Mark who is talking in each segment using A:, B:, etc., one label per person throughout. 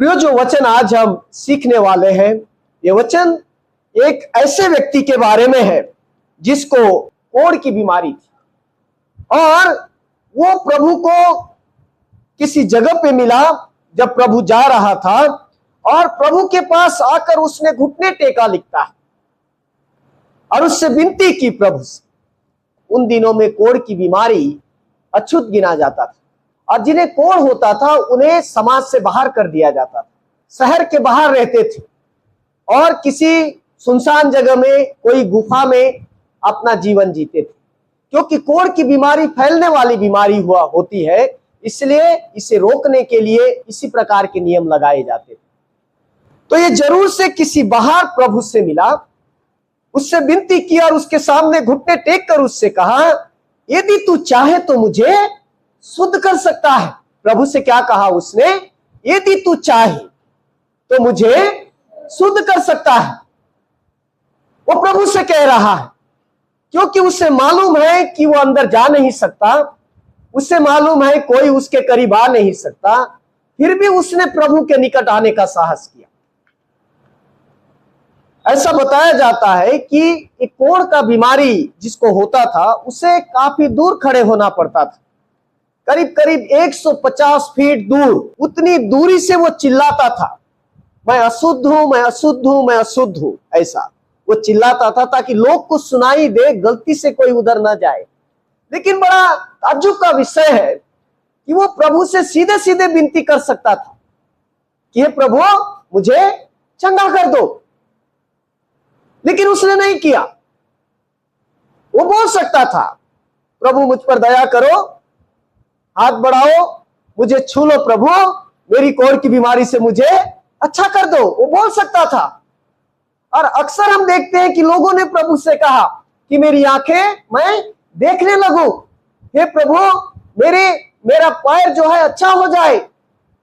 A: प्रियो, जो वचन आज हम सीखने वाले हैं, ये वचन एक ऐसे व्यक्ति के बारे में है जिसको कोढ़ की बीमारी थी और वो प्रभु को किसी जगह पे मिला जब प्रभु जा रहा था और प्रभु के पास आकर उसने घुटने टेका, लिखता है, और उससे विनती की प्रभु से। उन दिनों में कोढ़ की बीमारी अछूत गिना जाता था और जिन्हें कोढ़ होता था उन्हें समाज से बाहर कर दिया जाता था, शहर के बाहर रहते थे और किसी सुनसान जगह में, कोई गुफा में अपना जीवन जीते थे। क्योंकि कोढ़ की बीमारी फैलने वाली बीमारी होती है, इसलिए इसे रोकने के लिए इसी प्रकार के नियम लगाए जाते थे। तो ये जरूर से किसी बाहर प्रभु से मिला, उससे विनती की और उसके सामने घुटने टेक कर उससे कहा, यदि तू चाहे तो मुझे शुद्ध कर सकता है। प्रभु से क्या कहा उसने? यदि तू चाहे तो मुझे शुद्ध कर सकता है। वो प्रभु से कह रहा है क्योंकि उसे मालूम है कि वो अंदर जा नहीं सकता, उसे मालूम है कोई उसके करीब आ नहीं सकता, फिर भी उसने प्रभु के निकट आने का साहस किया। ऐसा बताया जाता है कि एक कोढ़ का बीमारी जिसको होता था उसे काफी दूर खड़े होना पड़ता था, करीब करीब 150 फीट दूर। उतनी दूरी से वो चिल्लाता था, मैं अशुद्ध हूं, मैं अशुद्ध हूं, मैं अशुद्ध हूं। ऐसा वो चिल्लाता था ताकि लोग को सुनाई दे, गलती से कोई उधर ना जाए। लेकिन बड़ा ताज्जुब का विषय है कि वो प्रभु से सीधे सीधे विनती कर सकता था कि हे प्रभु, मुझे चंगा कर दो, लेकिन उसने नहीं किया। वो बोल सकता था, प्रभु मुझ पर दया करो, हाथ बढ़ाओ, मुझे छू लो प्रभु, मेरी कोढ़ की बीमारी से मुझे अच्छा कर दो। वो बोल सकता था। और अक्सर हम देखते हैं कि लोगों ने प्रभु से कहा कि मेरी आंखें मैं देखने लगूं, हे प्रभु मेरा पैर जो है अच्छा हो जाए,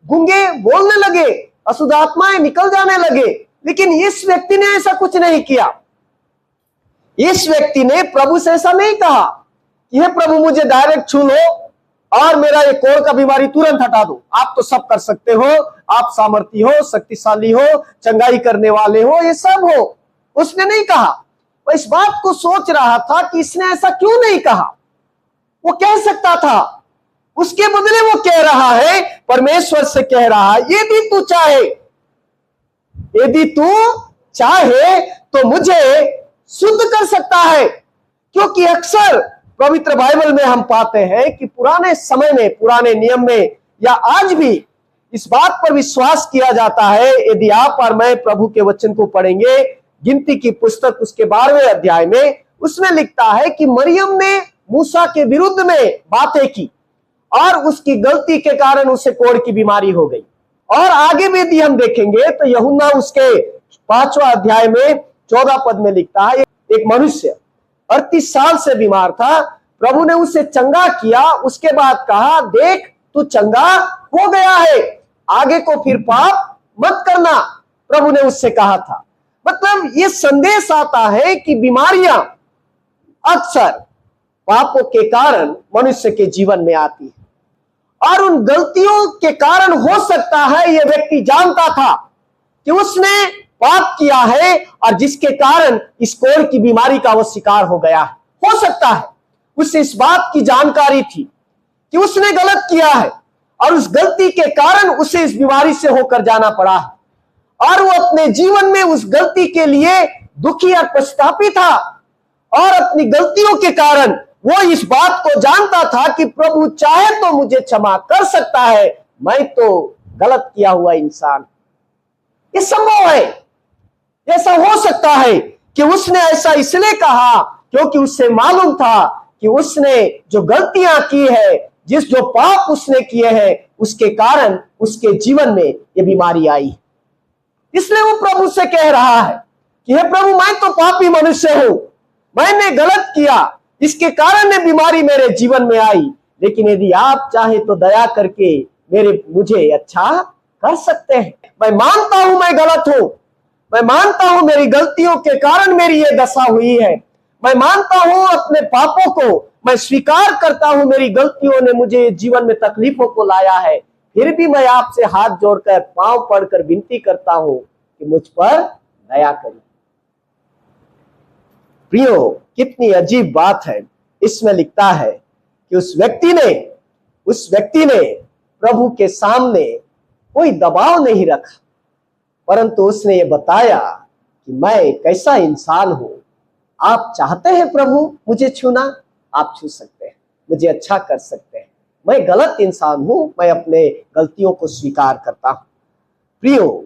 A: गूंगे बोलने लगे, अशुद्ध आत्माएं निकल जाने लगे। लेकिन इस व्यक्ति ने ऐसा कुछ नहीं किया। इस व्यक्ति ने प्रभु से ऐसा नहीं कहा कि हे प्रभु मुझे डायरेक्ट छू लो और मेरा ये कोढ़ का बीमारी तुरंत हटा दो, आप तो सब कर सकते हो, आप सामर्थी हो, शक्तिशाली हो, चंगाई करने वाले हो, ये सब हो। उसने नहीं कहा। वो इस बात को सोच रहा था कि इसने ऐसा क्यों नहीं कहा। वो कह सकता था, उसके बदले वो कह रहा है, परमेश्वर से कह रहा है, यदि तू चाहे, यदि तू चाहे तो मुझे शुद्ध कर सकता है। क्योंकि अक्सर पवित्र बाइबल में हम पाते हैं कि पुराने समय में, पुराने नियम में या आज भी इस बात पर विश्वास किया जाता है। यदि आप और मैं प्रभु के वचन को पढ़ेंगे, गिनती की पुस्तक उसके 12वें अध्याय में, उसमें लिखता है कि मरियम ने मूसा के विरुद्ध में बातें की और उसकी गलती के कारण उसे कोढ़ की बीमारी हो गई। और आगे भी यदि हम देखेंगे तो यूहन्ना उसके 5वां अध्याय में 14 पद में लिखता है, एक मनुष्य 38 साल से बीमार था, प्रभु ने उसे चंगा किया। उसके बाद कहा, देख तू चंगा हो गया है, आगे को फिर पाप मत करना, प्रभु ने उससे कहा था। मतलब ये संदेश आता है कि बीमारियां अक्सर पापों के कारण मनुष्य के जीवन में आती है और उन गलतियों के कारण हो सकता है ये व्यक्ति जानता था कि उसने पाप किया है और जिसके कारण इस कोढ़ की बीमारी का वो शिकार हो गया है। हो सकता है उसे इस बात की जानकारी थी कि उसने गलत किया है और उस गलती के कारण उसे इस बीमारी से होकर जाना पड़ा है और वो अपने जीवन में उस गलती के लिए दुखी और पछतापी था और अपनी गलतियों के कारण वो इस बात को जानता था कि प्रभु चाहे तो मुझे क्षमा कर सकता है, मैं तो गलत किया हुआ इंसान। ये संभव है, ऐसा हो सकता है कि उसने ऐसा इसलिए कहा क्योंकि उससे मालूम था कि उसने जो गलतियां की है, जो पाप उसने किए हैं, उसके कारण उसके जीवन में ये बीमारी आई। इसलिए वो प्रभु से कह रहा है कि हे प्रभु, मैं तो पापी मनुष्य हूं, मैंने गलत किया, इसके कारण ये बीमारी मेरे जीवन में आई, लेकिन यदि आप चाहे तो दया करके मुझे अच्छा कर सकते हैं। मैं मानता हूं मैं गलत हूं, मैं मानता हूं मेरी गलतियों के कारण मेरी ये दशा हुई है, मैं मानता हूं अपने पापों को, मैं स्वीकार करता हूं मेरी गलतियों ने मुझे जीवन में तकलीफों को लाया है, फिर भी मैं आपसे हाथ जोड़कर पांव पड़कर विनती करता हूं कि मुझ पर दया करिए। प्रियो, कितनी अजीब बात है। इसमें लिखता है कि उस व्यक्ति ने प्रभु के सामने कोई दबाव नहीं रखा, परंतु उसने ये बताया कि मैं कैसा इंसान हूं। आप चाहते हैं प्रभु मुझे छूना, आप छू सकते हैं, मुझे अच्छा कर सकते हैं। मैं गलत इंसान हूं, मैं अपने गलतियों को स्वीकार करता हूं। प्रियो,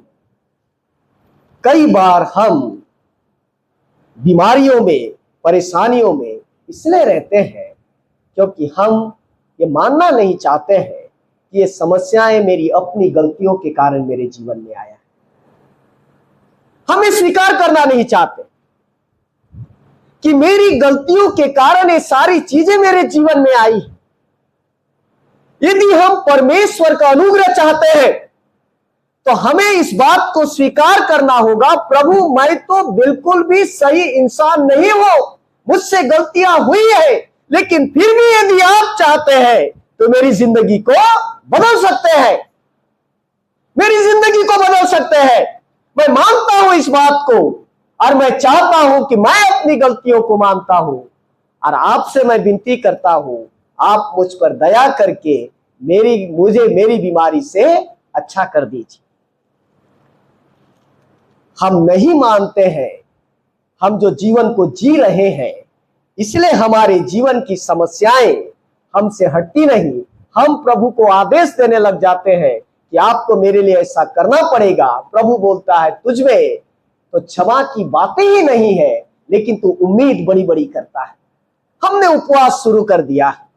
A: कई बार हम बीमारियों में, परेशानियों में इसलिए रहते हैं क्योंकि हम ये मानना नहीं चाहते हैं कि ये समस्याएं मेरी अपनी गलतियों के कारण मेरे जीवन में आया है। हम ये स्वीकार करना नहीं चाहते कि मेरी गलतियों के कारण ये सारी चीजें मेरे जीवन में आई। यदि हम परमेश्वर का अनुग्रह चाहते हैं तो हमें इस बात को स्वीकार करना होगा, प्रभु मैं तो बिल्कुल भी सही इंसान नहीं हूं, मुझसे गलतियां हुई है, लेकिन फिर भी यदि आप चाहते हैं तो मेरी जिंदगी को बदल सकते हैं, मेरी जिंदगी को बदल सकते हैं। मैं मानता हूं इस बात को और मैं चाहता हूं कि मैं अपनी गलतियों को मानता हूं और आपसे मैं विनती करता हूं, आप मुझ पर दया करके मुझे मेरी बीमारी से अच्छा कर दीजिए। हम नहीं मानते हैं, हम जो जीवन को जी रहे हैं, इसलिए हमारे जीवन की समस्याएं हमसे हटती नहीं। हम प्रभु को आदेश देने लग जाते हैं कि आपको मेरे लिए ऐसा करना पड़ेगा। प्रभु बोलता है तुझ में तो क्षमा की बातें ही नहीं है, लेकिन तू उम्मीद बड़ी बड़ी करता है। हमने उपवास शुरू कर दिया है।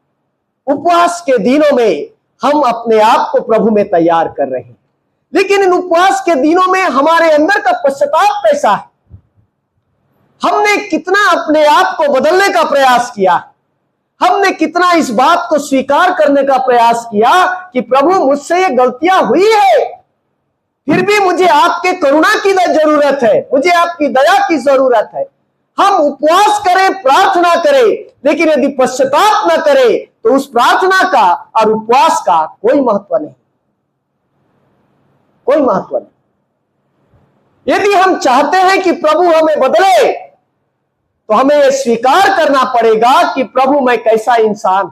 A: उपवास के दिनों में हम अपने आप को प्रभु में तैयार कर रहे हैं, लेकिन इन उपवास के दिनों में हमारे अंदर का पश्चाताप कैसा है? हमने कितना अपने आप को बदलने का प्रयास किया, हमने कितना इस बात को स्वीकार करने का प्रयास किया कि प्रभु मुझसे ये गलतियां हुई है, फिर भी मुझे आपके करुणा की जरूरत है, मुझे आपकी दया की जरूरत है। हम उपवास करें, प्रार्थना करें, लेकिन यदि पश्चाताप न करें तो उस प्रार्थना का और उपवास का कोई महत्व नहीं, कोई महत्व नहीं। यदि हम चाहते हैं कि प्रभु हमें बदले तो हमें यह स्वीकार करना पड़ेगा कि प्रभु मैं कैसा इंसान।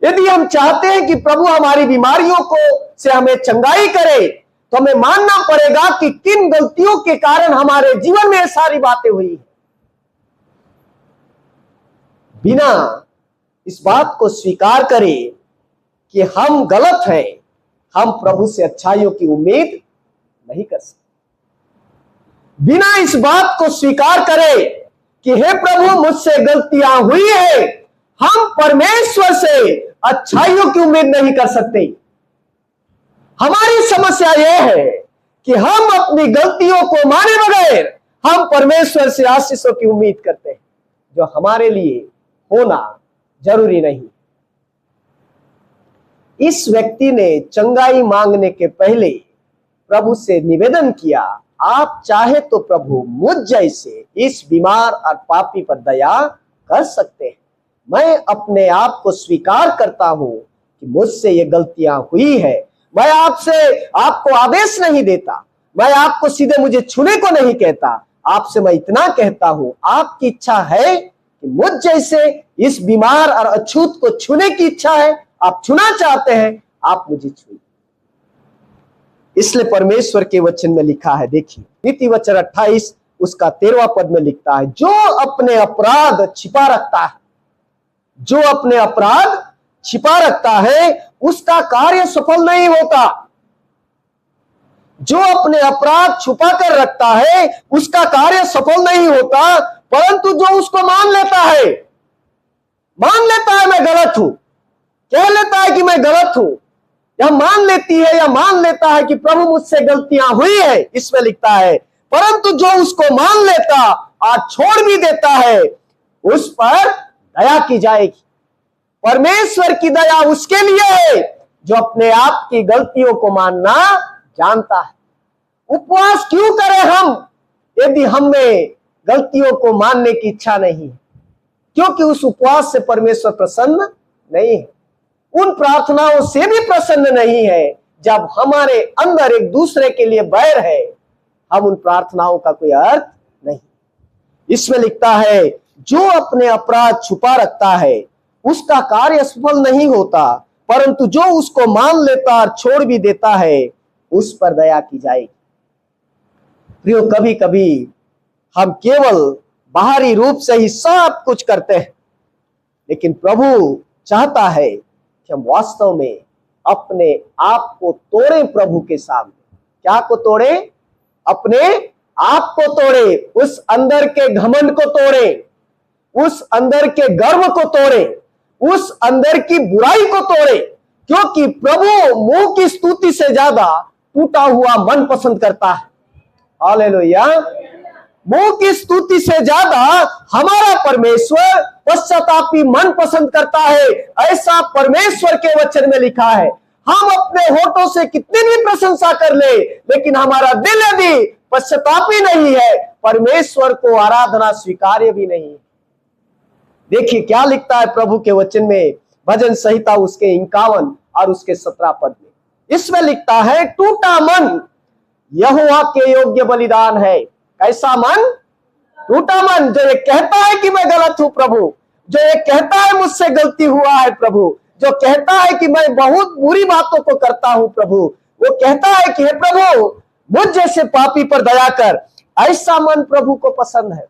A: यदि हम चाहते हैं कि प्रभु हमारी बीमारियों को से हमें चंगाई करे तो हमें मानना पड़ेगा कि किन गलतियों के कारण हमारे जीवन में ये सारी बातें हुई। बिना इस बात को स्वीकार करें कि हम गलत हैं, हम प्रभु से अच्छाइयों की उम्मीद नहीं कर सकते। बिना इस बात को स्वीकार करें कि हे प्रभु मुझसे गलतियां हुई है, हम परमेश्वर से अच्छाइयों की उम्मीद नहीं कर सकते। हमारी समस्या यह है कि हम अपनी गलतियों को माने बगैर हम परमेश्वर से आशीषों की उम्मीद करते हैं, जो हमारे लिए होना जरूरी नहीं। इस व्यक्ति ने चंगाई मांगने के पहले प्रभु से निवेदन किया, आप चाहे तो प्रभु मुझ जैसे इस बीमार और पापी पर दया कर सकते हैं। मैं अपने आप को स्वीकार करता हूं कि मुझसे ये गलतियां हुई है। मैं आपको आदेश नहीं देता, मैं आपको सीधे मुझे छूने को नहीं कहता, आपसे मैं इतना कहता हूं, आपकी इच्छा है कि मुझ जैसे इस बीमार और अछूत को छूने की इच्छा है, आप छूना चाहते हैं, आप मुझे छूइए। इसलिए परमेश्वर के वचन में लिखा है, देखिए नीति वचन 28 उसका 13वां पद में लिखता है, जो अपने अपराध छिपा रखता है, जो अपने अपराध छिपा रखता है उसका कार्य सफल नहीं होता। जो अपने अपराध छुपा कर रखता है उसका कार्य सफल नहीं होता, परंतु जो उसको मान लेता है मैं गलत हूं, कह लेता है कि मैं गलत हूं, या मान लेती है या मान लेता है कि प्रभु मुझसे गलतियां हुई है, इसमें लिखता है, परंतु जो उसको मान लेता और छोड़ भी देता है उस पर दया की जाएगी। परमेश्वर की दया उसके लिए है जो अपने आप की गलतियों को मानना जानता है। उपवास क्यों करें हम यदि हमें गलतियों को मानने की इच्छा नहीं है? क्योंकि उस उपवास से परमेश्वर प्रसन्न नहीं है। उन प्रार्थनाओं से भी प्रसन्न नहीं है। जब हमारे अंदर एक दूसरे के लिए बैर है, हम उन प्रार्थनाओं का कोई अर्थ नहीं। इसमें लिखता है, जो अपने अपराध छुपा रखता है उसका कार्य सफल नहीं होता, परंतु जो उसको मान लेता और छोड़ भी देता है उस पर दया की जाएगी। प्रियो, कभी कभी हम केवल बाहरी रूप से ही सब कुछ करते हैं, लेकिन प्रभु चाहता है कि हम वास्तव में अपने आप को तोड़ें प्रभु के सामने। क्या को तोड़े? अपने आप को तोड़े, उस अंदर के घमंड को तोड़े, उस अंदर के गर्व को तोड़े, उस अंदर की बुराई को तोड़े, क्योंकि प्रभु मुंह की स्तुति से ज्यादा टूटा हुआ मन पसंद करता है। हालेलुया। मुंह की स्तुति से ज्यादा हमारा परमेश्वर पश्चातापी मन पसंद करता है। ऐसा परमेश्वर के वचन में लिखा है। हम अपने होठों से कितनी भी प्रशंसा कर ले, लेकिन हमारा दिल यदि पश्चातापी नहीं है, परमेश्वर को आराधना स्वीकार्य भी नहीं। देखिए क्या लिखता है प्रभु के वचन में, भजन संहिता उसके 51 और उसके 17 पद में। इसमें लिखता है, टूटा मन यहोवा के योग्य बलिदान है। कैसा मन? टूटा मन, जो ये कहता है कि मैं गलत हूं प्रभु, जो ये कहता है मुझसे गलती हुआ है प्रभु, जो कहता है कि मैं बहुत बुरी बातों को करता हूं प्रभु, वो कहता है कि हे प्रभु मुझ जैसे पापी पर दया कर। ऐसा मन प्रभु को पसंद है।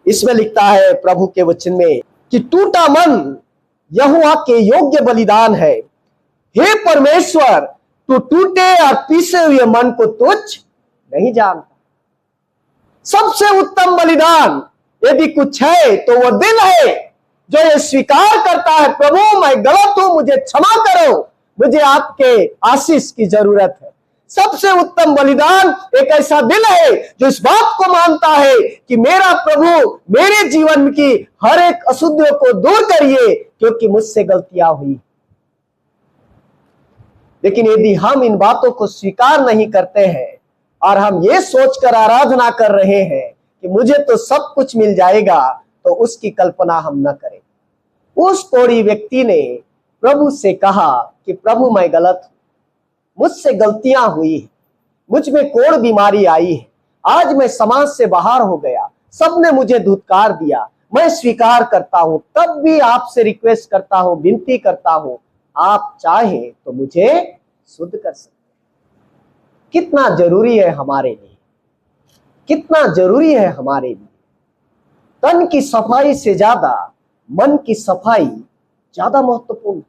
A: इसमें लिखता है प्रभु के वचन में कि टूटा मन यहोवा के योग्य बलिदान है। हे परमेश्वर, तू टूटे और पीसे हुए मन को तुच्छ नहीं जानता। सबसे उत्तम बलिदान यदि कुछ है तो वो दिल है जो ये स्वीकार करता है, प्रभु मैं गलत हूं, मुझे क्षमा करो, मुझे आपके आशीष की जरूरत है। सबसे उत्तम बलिदान एक ऐसा दिल है जो इस बात को मानता है कि मेरा प्रभु मेरे जीवन की हर एक अशुद्धियों को दूर करिए, क्योंकि मुझसे गलतियां हुई। लेकिन यदि हम इन बातों को स्वीकार नहीं करते हैं और हम ये सोचकर आराधना कर रहे हैं कि मुझे तो सब कुछ मिल जाएगा, तो उसकी कल्पना हम न करें। उस कोढ़ी व्यक्ति ने प्रभु से कहा कि प्रभु मैं गलत हूं, मुझसे गलतियां हुई है, मुझ में कोढ़ बीमारी आई है, आज मैं समाज से बाहर हो गया, सबने मुझे धुतकार दिया, मैं स्वीकार करता हूं, तब भी आपसे रिक्वेस्ट करता हूं, विनती करता हूं, आप चाहे तो मुझे शुद्ध कर सकते हैं। कितना जरूरी है हमारे लिए, कितना जरूरी है हमारे लिए। तन की सफाई से ज्यादा मन की सफाई ज्यादा महत्वपूर्ण है।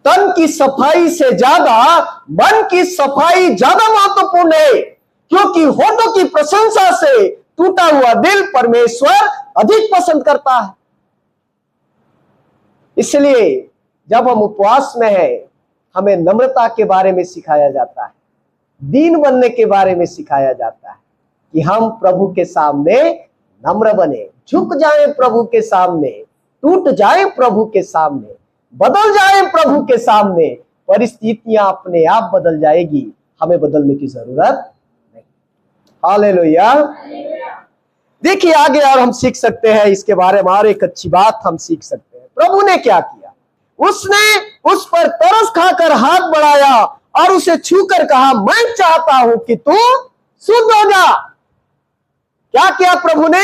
A: तन की सफाई से ज्यादा मन की सफाई ज्यादा महत्वपूर्ण है, क्योंकि होठों की प्रशंसा से टूटा हुआ दिल परमेश्वर अधिक पसंद करता है। इसलिए जब हम उपवास में हैं, हमें नम्रता के बारे में सिखाया जाता है, दीन बनने के बारे में सिखाया जाता है कि हम प्रभु के सामने नम्र बने, झुक जाएं प्रभु के सामने, टूट जाएं प्रभु के सामने, बदल जाएं प्रभु के सामने। परिस्थितियां अपने आप बदल जाएगी, हमें बदलने की जरूरत नहीं। हालेलुया। देखिए आगे और हम सीख सकते हैं इसके बारे में, और एक अच्छी बात हम सीख सकते हैं। प्रभु ने क्या किया? उसने उस पर तरस खाकर हाथ बढ़ाया और उसे छूकर कहा, मैं चाहता हूं कि तू शुद्ध हो जा। क्या किया प्रभु ने?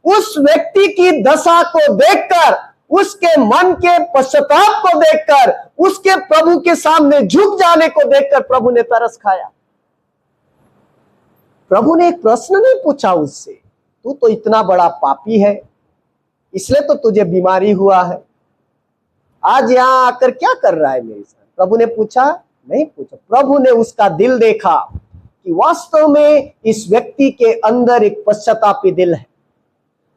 A: उस व्यक्ति की दशा को देखकर, उसके मन के पश्चाताप को देखकर, उसके प्रभु के सामने झुक जाने को देखकर प्रभु ने तरस खाया। प्रभु ने एक प्रश्न नहीं पूछा उससे, तू तो इतना बड़ा पापी है, इसलिए तो तुझे बीमारी हुआ है, आज यहां आकर क्या कर रहा है मेरे साथ? प्रभु ने पूछा? नहीं पूछा। प्रभु ने उसका दिल देखा कि वास्तव में इस व्यक्ति के अंदर एक पश्चातापी दिल है,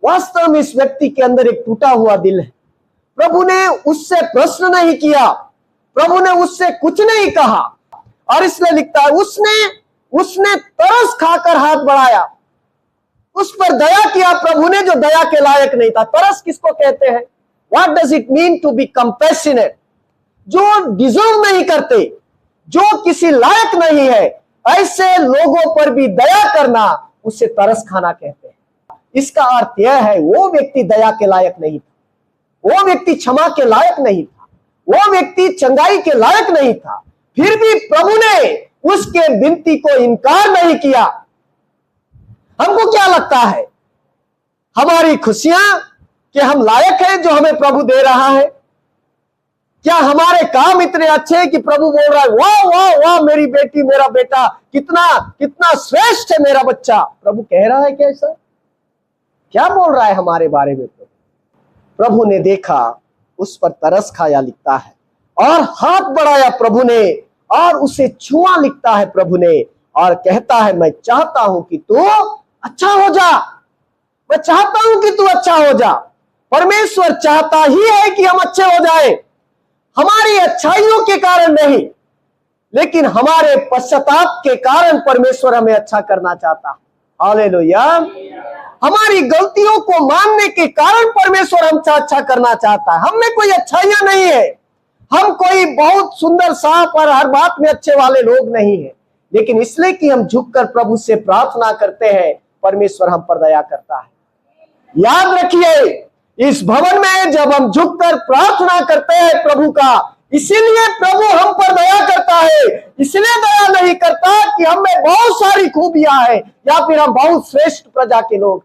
A: वास्तव में इस व्यक्ति के अंदर एक टूटा हुआ दिल है। प्रभु ने उससे प्रश्न नहीं किया, प्रभु ने उससे कुछ नहीं कहा, और इसलिए लिखता है उसने तरस खाकर हाथ बढ़ाया, उस पर दया किया प्रभु ने, जो दया के लायक नहीं था। तरस किसको कहते हैं? What does it mean to be compassionate? जो डिजर्व नहीं करते, जो किसी लायक नहीं है, ऐसे लोगों पर भी दया करना, उसे तरस खाना कहते हैं। इसका अर्थ यह है वो व्यक्ति दया के लायक नहीं था, वो व्यक्ति क्षमा के लायक नहीं था, वो व्यक्ति चंगाई के लायक नहीं था, फिर भी प्रभु ने उसके विनती को इनकार नहीं किया। हमको क्या लगता है, हमारी खुशियां कि हम लायक हैं जो हमें प्रभु दे रहा है? क्या हमारे काम इतने अच्छे हैं कि प्रभु बोल रहा है वाह वाह वाह मेरी बेटी मेरा बेटा कितना कितना श्रेष्ठ है मेरा बच्चा? प्रभु कह रहा है क्या ऐसा? क्या बोल रहा है हमारे बारे में? प्रभु ने देखा, उस पर तरस खाया लिखता है, और हाथ बढ़ाया प्रभु ने और उसे छुआ लिखता है प्रभु ने, और कहता है मैं चाहता हूं कि तू अच्छा हो जा, मैं चाहता हूं कि तू अच्छा हो जा। परमेश्वर चाहता ही है कि हम अच्छे हो जाएं, हमारी अच्छाइयों के कारण नहीं, लेकिन हमारे पश्चाताप के कारण परमेश्वर हमें अच्छा करना चाहता है। हालेलुया। हमारी गलतियों को मानने के कारण परमेश्वर हमसे अच्छा करना चाहता है। हम में कोई अच्छाइयां नहीं है, हम कोई बहुत सुंदर साफ और हर बात में अच्छे वाले लोग नहीं है, लेकिन इसलिए कि हम झुककर प्रभु से प्रार्थना करते हैं, परमेश्वर हम पर दया करता है। याद रखिए, इस भवन में जब हम झुककर प्रार्थना करते हैं प्रभु का, इसीलिए प्रभु हम पर दया करता है। इसलिए दया नहीं करता कि हम में बहुत सारी खूबियां हैं या फिर हम बहुत श्रेष्ठ प्रजा के लोग,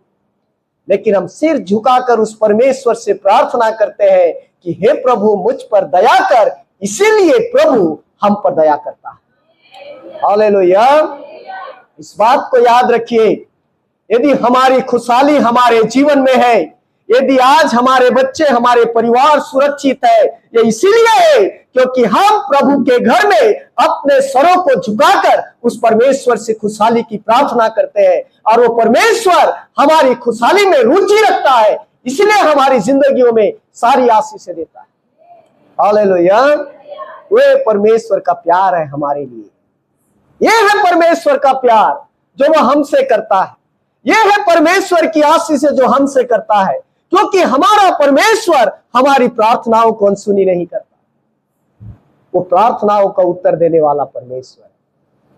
A: लेकिन हम सिर झुकाकर उस परमेश्वर से प्रार्थना करते हैं कि हे प्रभु मुझ पर दया कर, इसीलिए प्रभु हम पर दया करता है। हालेलुया। इस बात को याद रखिए, यदि हमारी खुशहाली हमारे जीवन में है, यदि आज हमारे बच्चे हमारे परिवार सुरक्षित है, ये इसीलिए है क्योंकि हम प्रभु के घर में अपने सरों को झुकाकर उस परमेश्वर से खुशहाली की प्रार्थना करते हैं, और वो परमेश्वर हमारी खुशहाली में रुचि रखता है, इसलिए हमारी जिंदगियों में सारी आशीष देता है। हालेलुया। वे परमेश्वर का प्यार है हमारे लिए, यह है परमेश्वर का प्यार जो वह हमसे करता है, यह है परमेश्वर की आशीष जो हमसे करता है, क्योंकि हमारा परमेश्वर हमारी प्रार्थनाओं को अनसुनी नहीं करता, वो प्रार्थनाओं का उत्तर देने वाला परमेश्वर है।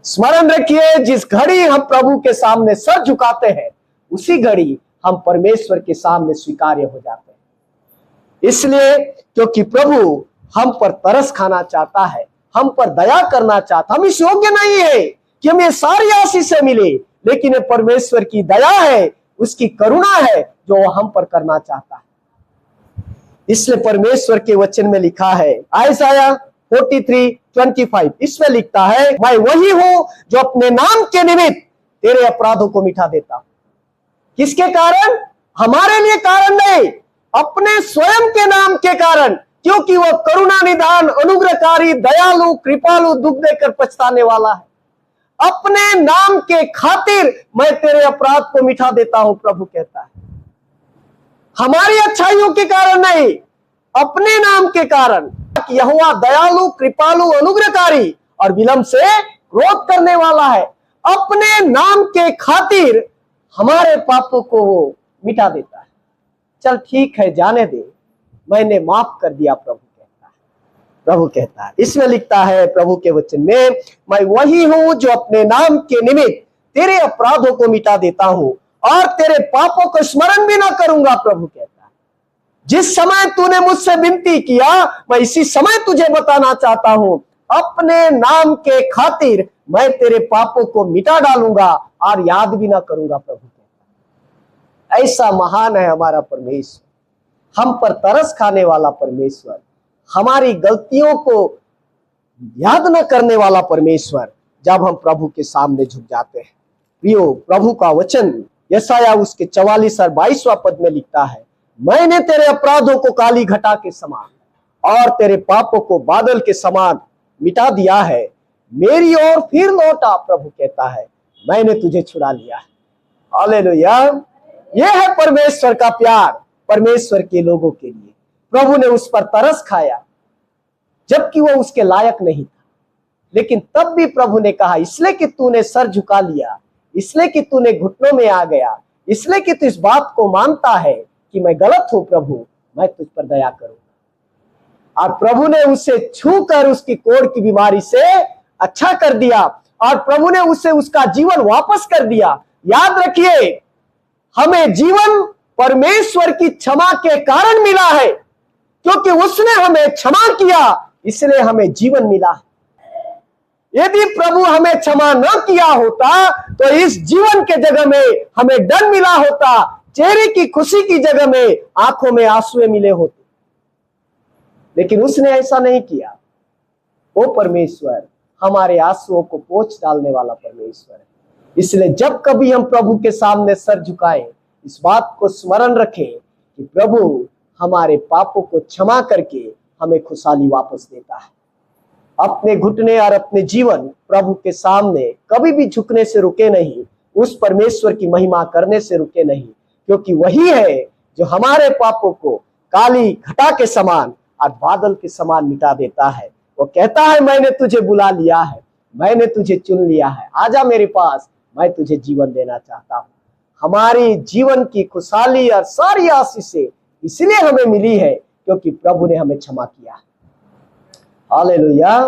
A: स्मरण रखिए, जिस घड़ी हम प्रभु के सामने सर झुकाते हैं, उसी घड़ी हम परमेश्वर के सामने स्वीकार्य हो जाते हैं। इसलिए क्योंकि प्रभु हम पर तरस खाना चाहता है, हम पर दया करना चाहता। हम इस योग्य नहीं है कि हमें सारी आशीषें मिले, लेकिन ये परमेश्वर की दया है, उसकी करुणा है जो वो हम पर करना चाहता है। इसलिए परमेश्वर के वचन में लिखा है, आयसाया 43:25, इसमें लिखता है मैं वही हूं जो अपने नाम के निमित्त तेरे अपराधों को मिटा देता हूं। किसके कारण? हमारे लिए कारण नहीं, अपने स्वयं के नाम के कारण, क्योंकि वह करुणा निधान अनुग्रहकारी दयालु कृपालु दुख देकर पछताने वाला है। अपने नाम के खातिर मैं तेरे अपराध को मिटा देता हूं, प्रभु कहता है। हमारी अच्छाइयों के कारण नहीं, अपने नाम के कारण। यहोवा दयालु कृपालु अनुग्रहकारी और विलंब से क्रोध करने वाला है। अपने नाम के खातिर हमारे पापों को वो मिटा देता है। चल ठीक है, जाने दे, मैंने माफ कर दिया, प्रभु कहता है। इसमें लिखता है प्रभु के वचन में, मैं वही हूं जो अपने नाम के निमित्त तेरे अपराधों को मिटा देता हूं और तेरे पापों को स्मरण भी ना करूंगा, प्रभु कहता है। जिस समय तूने मुझसे विनती किया, मैं इसी समय तुझे बताना चाहता हूं, अपने नाम के खातिर मैं तेरे पापों को मिटा डालूंगा और याद भी ना करूंगा, प्रभु कहता है। ऐसा महान है हमारा परमेश्वर, हम पर तरस खाने वाला परमेश्वर, हमारी गलतियों को याद न करने वाला परमेश्वर, जब हम प्रभु के सामने झुक जाते हैं। प्रियो, प्रभु का वचन यशायाह उसके 44 और 22वां पद में लिखता है, मैंने तेरे अपराधों को काली घटा के समान और तेरे पापों को बादल के समान मिटा दिया है। मेरी ओर फिर लौटा, प्रभु कहता है, मैंने तुझे छुड़ा लिया है। हालेलुया। यह है परमेश्वर का प्यार परमेश्वर के लोगों के लिए। प्रभु ने उस पर तरस खाया जबकि वो उसके लायक नहीं था, लेकिन तब भी प्रभु ने कहा, इसलिए कि तूने सर झुका लिया, इसलिए कि तूने घुटनों में आ गया, इसलिए कि तू इस बात को मानता है कि मैं गलत हूं, प्रभु मैं तुझ पर दया करूंगा। और प्रभु ने उसे छूकर उसकी कोढ़ की बीमारी से अच्छा कर दिया और प्रभु ने उसे उसका जीवन वापस कर दिया। याद रखिए, हमें जीवन परमेश्वर की क्षमा के कारण मिला है, क्योंकि उसने हमें क्षमा किया इसलिए हमें जीवन मिला। यदि प्रभु हमें क्षमा न किया होता तो इस जीवन के जगह में हमें दंड मिला होता, चेहरे की खुशी की जगह में आंखों में आंसू मिले होते। लेकिन उसने ऐसा नहीं किया। वो परमेश्वर हमारे आंसुओं को पोंछ डालने वाला परमेश्वर है। इसलिए जब कभी हम प्रभु के सामने सर झुकाएं, इस बात को स्मरण रखें कि प्रभु हमारे पापों को क्षमा करके हमें खुशहाली वापस देता है। अपने घुटने और अपने जीवन प्रभु के सामने कभी भी झुकने से रुके नहीं, उस परमेश्वर की महिमा करने से रुके नहीं, क्योंकि वही है जो हमारे पापों को काली घटा के समान और बादल के समान मिटा देता है। वो कहता है, मैंने तुझे बुला लिया है, मैंने तुझे चुन लिया है, आजा मेरे पास, मैं तुझे जीवन देना चाहता हूँ। हमारी जीवन की खुशहाली और सारी आशीषें इसलिए हमें मिली है क्योंकि प्रभु ने हमें क्षमा किया। हालेलुया।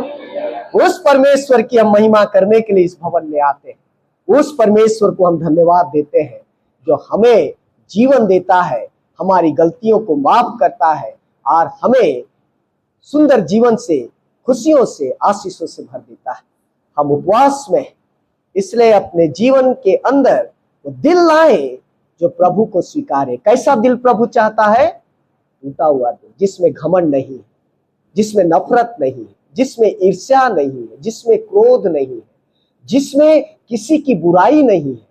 A: उस परमेश्वर की हम महिमा करने के लिए इस भवन में आते हैं। उस परमेश्वर को हम धन्यवाद देते हैं जो हमें जीवन देता है, हमारी गलतियों को माफ करता है और हमें सुंदर जीवन से, खुशियों से, आशीषों से भर देता है। हम उपवास में इसलिए अपने जीवन के अंदर वो दिल लाए जो प्रभु को स्वीकारे। कैसा दिल प्रभु चाहता है? टूटा हुआ दिल, जिसमें घमंड नहीं है, जिसमें नफरत नहीं है, जिसमें ईर्ष्या नहीं है, जिसमें क्रोध नहीं है, जिसमें किसी की बुराई नहीं है।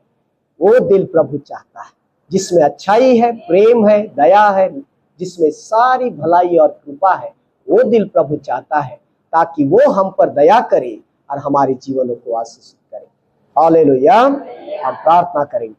A: वो दिल प्रभु चाहता है, जिसमें अच्छाई है, प्रेम है, दया है, जिसमें सारी भलाई और कृपा है। वो दिल प्रभु चाहता है ताकि वो हम पर दया करे और हमारे जीवनों को आशीषित करे। हालेलुया। हम प्रार्थना करेंगे।